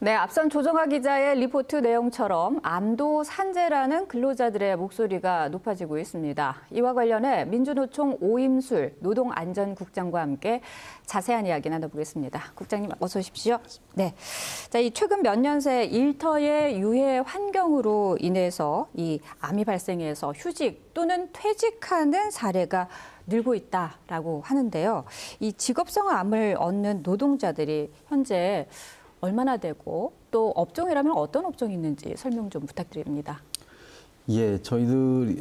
네, 앞선 조정아 기자의 리포트 내용처럼 암도 산재라는 근로자들의 목소리가 높아지고 있습니다. 이와 관련해 민주노총 오임술 노동안전국장과 함께 자세한 이야기 나눠보겠습니다. 국장님 어서 오십시오. 네, 자, 이 최근 몇 년 새 일터의 유해 환경으로 인해서 이 암이 발생해서 휴직 또는 퇴직하는 사례가 늘고 있다라고 하는데요. 이 직업성 암을 얻는 노동자들이 현재 얼마나 되고 또 업종이라면 어떤 업종이 있는지 설명 좀 부탁드립니다. 예, 저희들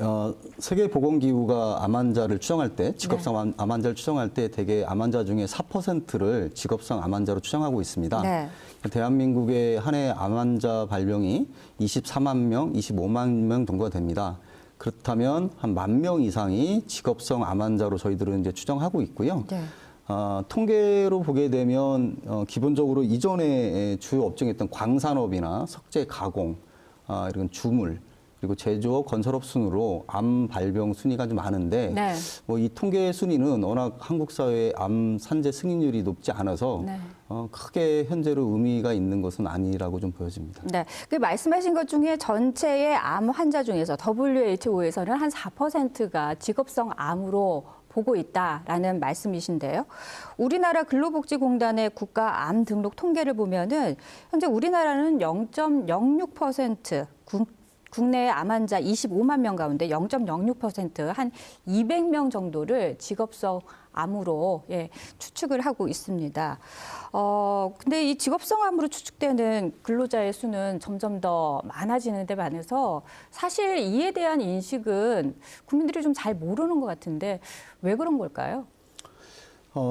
세계보건기구가 암 환자를 추정할 때, 직업성 암 환자를 추정할 때 대개 암 환자 중에 4%를 직업성 암 환자로 추정하고 있습니다. 네. 대한민국의 한 해 암 환자 발병이 24만 명, 25만 명 정도가 됩니다. 그렇다면 한 10,000명 이상이 직업성 암 환자로 저희들은 이제 추정하고 있고요. 네. 통계로 보게 되면 기본적으로 이전에 주요 업종이었던 광산업이나 석재 가공, 이런 주물, 그리고 제조업, 건설업 순으로 암 발병 순위가 좀 많은데 네. 뭐 이 통계 순위는 워낙 한국 사회의 암 산재 승인율이 높지 않아서 네. 크게 현재로 의미가 있는 것은 아니라고 좀 보여집니다. 네, 그 말씀하신 것 중에 전체의 암 환자 중에서 WHO에서는 한 4%가 직업성 암으로 보고 있다라는 말씀이신데요. 우리나라 근로복지공단의 국가 암 등록 통계를 보면은 현재 우리나라는 0.06% 국내 암 환자 25만 명 가운데 0.06% 한 200명 정도를 직업성 암으로 추측을 하고 있습니다. 근데 이 직업성 암으로 추측되는 근로자의 수는 점점 더 많아지는 데 반해서 사실 이에 대한 인식은 국민들이 좀 잘 모르는 것 같은데 왜 그런 걸까요?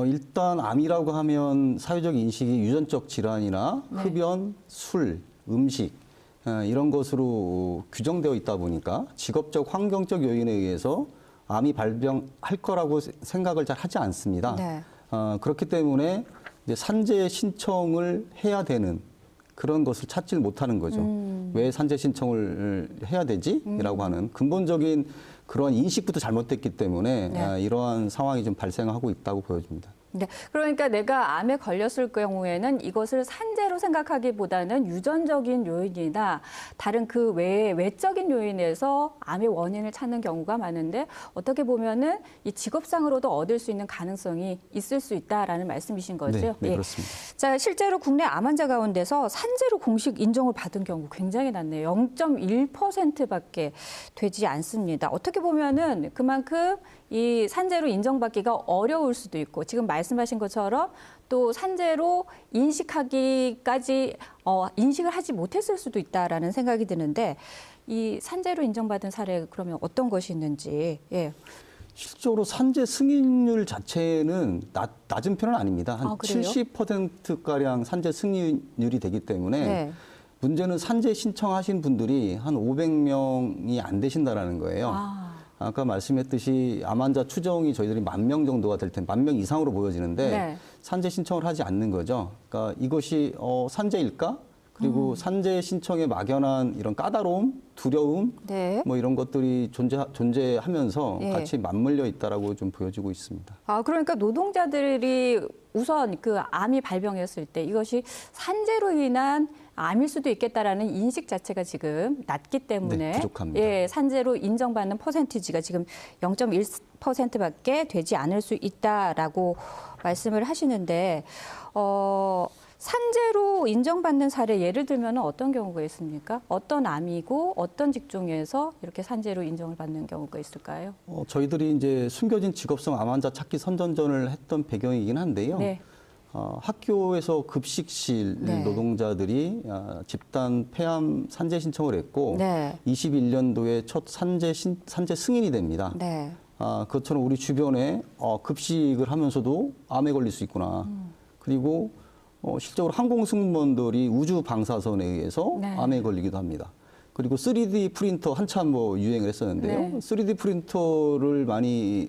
일단 암이라고 하면 사회적 인식이 유전적 질환이나 흡연, 술, 음식 이런 것으로 규정되어 있다 보니까 직업적, 환경적 요인에 의해서 암이 발병할 거라고 생각을 잘 하지 않습니다. 네. 그렇기 때문에 이제 산재 신청을 해야 되는 그런 것을 찾지 못하는 거죠. 왜 산재 신청을 해야 되지? 라고 하는 근본적인 그런 인식부터 잘못됐기 때문에 네. 이러한 상황이 좀 발생하고 있다고 보여집니다. 네, 그러니까 내가 암에 걸렸을 경우에는 이것을 산재로 생각하기보다는 유전적인 요인이나 다른 그 외적인 요인에서 암의 원인을 찾는 경우가 많은데 어떻게 보면은 이 직업상으로도 얻을 수 있는 가능성이 있을 수 있다라는 말씀이신 거죠? 네, 네, 그렇습니다. 자, 실제로 국내 암 환자 가운데서 산재로 공식 인정을 받은 경우 굉장히 낮네요. 0.1%밖에 되지 않습니다. 어떻게 보면은 그만큼 이 산재로 인정받기가 어려울 수도 있고 지금 말씀하신 것처럼 또 산재로 인식하기까지 인식을 하지 못했을 수도 있다라는 생각이 드는데 이 산재로 인정받은 사례 그러면 어떤 것이 있는지. 예. 실제로 산재 승인율 자체는 낮은 편은 아닙니다. 한 70%가량 산재 승인율이 되기 때문에 네. 문제는 산재 신청하신 분들이 한 500명이 안 되신다라는 거예요. 아까 말씀했듯이 암 환자 추정이 저희들이 10,000명 정도가 될 텐데 10,000명 이상으로 보여지는데 네. 산재 신청을 하지 않는 거죠. 그러니까 이것이 산재일까? 그리고 산재 신청에 막연한 이런 까다로움, 두려움, 네. 뭐 이런 것들이 존재하면서 네. 같이 맞물려 있다라고 좀 보여지고 있습니다. 그러니까 노동자들이 우선 그 암이 발병했을 때 이것이 산재로 인한 암일 수도 있겠다라는 인식 자체가 지금 낮기 때문에 네, 부족합니다. 예, 산재로 인정받는 퍼센티지가 지금 0.1%밖에 되지 않을 수 있다라고 말씀을 하시는데 산재로 인정받는 사례 예를 들면 어떤 경우가 있습니까? 어떤 암이고 어떤 직종에서 이렇게 산재로 인정을 받는 경우가 있을까요? 저희들이 이제 숨겨진 직업성 암 환자 찾기 선전전을 했던 배경이긴 한데요. 네. 학교에서 급식실 네. 노동자들이 집단 폐암 산재 신청을 했고 네. 21년도에 첫 산재 승인이 됩니다. 네. 그것처럼 우리 주변에 급식을 하면서도 암에 걸릴 수 있구나. 그리고 실적으로 항공 승무원들이 우주 방사선에 의해서 네. 암에 걸리기도 합니다. 그리고 3D 프린터 한참 뭐 유행을 했었는데요. 네. 3D 프린터를 많이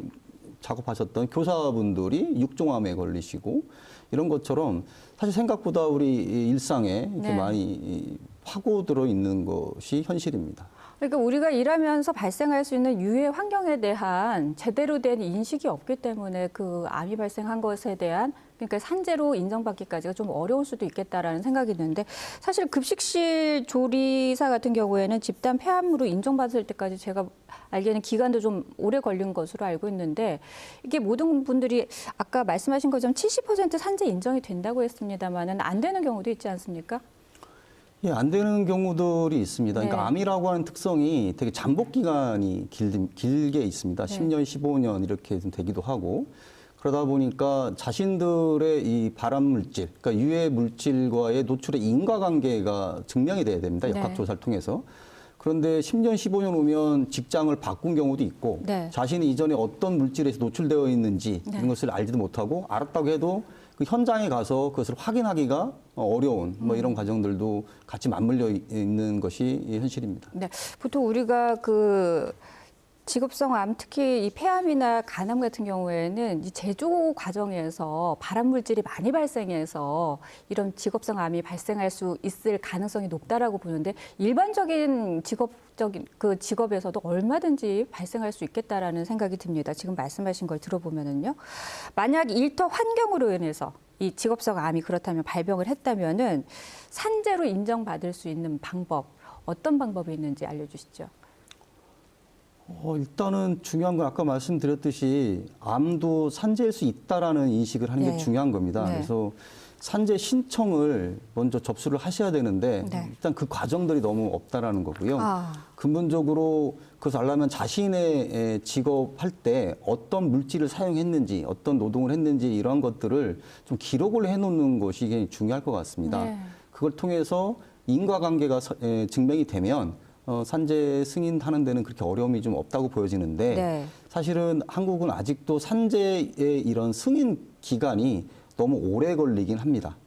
작업하셨던 교사분들이 육종암에 걸리시고 이런 것처럼 사실 생각보다 우리 일상에 이렇게 네. 많이 파고들어 있는 것이 현실입니다. 그러니까 우리가 일하면서 발생할 수 있는 유해 환경에 대한 제대로 된 인식이 없기 때문에 그 암이 발생한 것에 대한 그러니까 산재로 인정받기까지가 좀 어려울 수도 있겠다라는 생각이 드는데 사실 급식실 조리사 같은 경우에는 집단 폐암으로 인정받을 때까지 제가 알기에는 기간도 좀 오래 걸린 것으로 알고 있는데 이게 모든 분들이 아까 말씀하신 것처럼 70% 산재 인정이 된다고 했습니다만은 안 되는 경우도 있지 않습니까? 예, 안 되는 경우들이 있습니다. 그러니까 네. 암이라고 하는 특성이 되게 잠복 기간이 길게 있습니다. 네. 10년, 15년 이렇게 좀 되기도 하고 그러다 보니까 자신들의 이 발암 물질, 그러니까 유해 물질과의 노출의 인과관계가 증명이 돼야 됩니다. 네. 역학조사를 통해서. 그런데 10년, 15년 오면 직장을 바꾼 경우도 있고 네. 자신이 이전에 어떤 물질에서 노출되어 있는지 네. 이런 것을 알지도 못하고 알았다고 해도 그 현장에 가서 그것을 확인하기가 어려운 뭐 이런 과정들도 같이 맞물려 있는 것이 현실입니다. 네, 보통 우리가 그 직업성 암, 특히 이 폐암이나 간암 같은 경우에는 이 제조 과정에서 발암 물질이 많이 발생해서 이런 직업성 암이 발생할 수 있을 가능성이 높다라고 보는데 일반적인 그 직업에서도 얼마든지 발생할 수 있겠다라는 생각이 듭니다. 지금 말씀하신 걸 들어보면은요. 만약 일터 환경으로 인해서 이 직업성 암이 그렇다면 발병을 했다면은 산재로 인정받을 수 있는 방법, 어떤 방법이 있는지 알려주시죠. 일단은 중요한 건 아까 말씀드렸듯이 암도 산재일 수 있다라는 인식을 하는 네. 게 중요한 겁니다. 네. 그래서 산재 신청을 먼저 접수를 하셔야 되는데 네. 일단 그 과정들이 너무 없다라는 거고요. 아. 근본적으로 그것을 알려면 자신의 직업할 때 어떤 물질을 사용했는지 어떤 노동을 했는지 이러한 것들을 좀 기록을 해놓는 것이 굉장히 중요할 것 같습니다. 네. 그걸 통해서 인과관계가 증명이 되면 산재 승인하는 데는 그렇게 어려움이 좀 없다고 보여지는데 네. 사실은 한국은 아직도 산재의 이런 승인 기간이 너무 오래 걸리긴 합니다.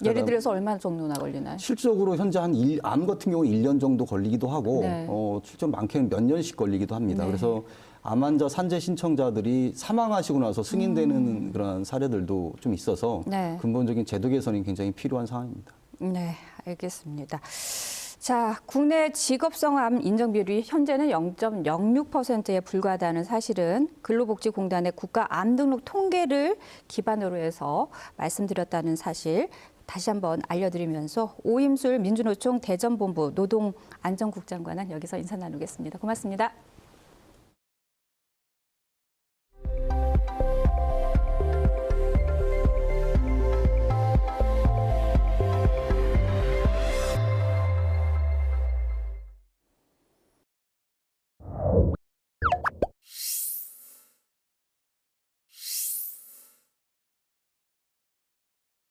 예를 들어서 얼마 정도나 걸리나요? 실질적으로 현재 암 같은 경우 1년 정도 걸리기도 하고 네. 실제 많게는 몇 년씩 걸리기도 합니다. 네. 그래서 암 환자 산재 신청자들이 사망하시고 나서 승인되는 그런 사례들도 좀 있어서 네. 근본적인 제도 개선이 굉장히 필요한 상황입니다. 네, 알겠습니다. 자, 국내 직업성 암 인정 비율이 현재는 0.06%에 불과하다는 사실은 근로복지공단의 국가 암 등록 통계를 기반으로 해서 말씀드렸다는 사실 다시 한번 알려드리면서 오임술 민주노총 대전본부 노동안전국장과는 여기서 인사 나누겠습니다. 고맙습니다.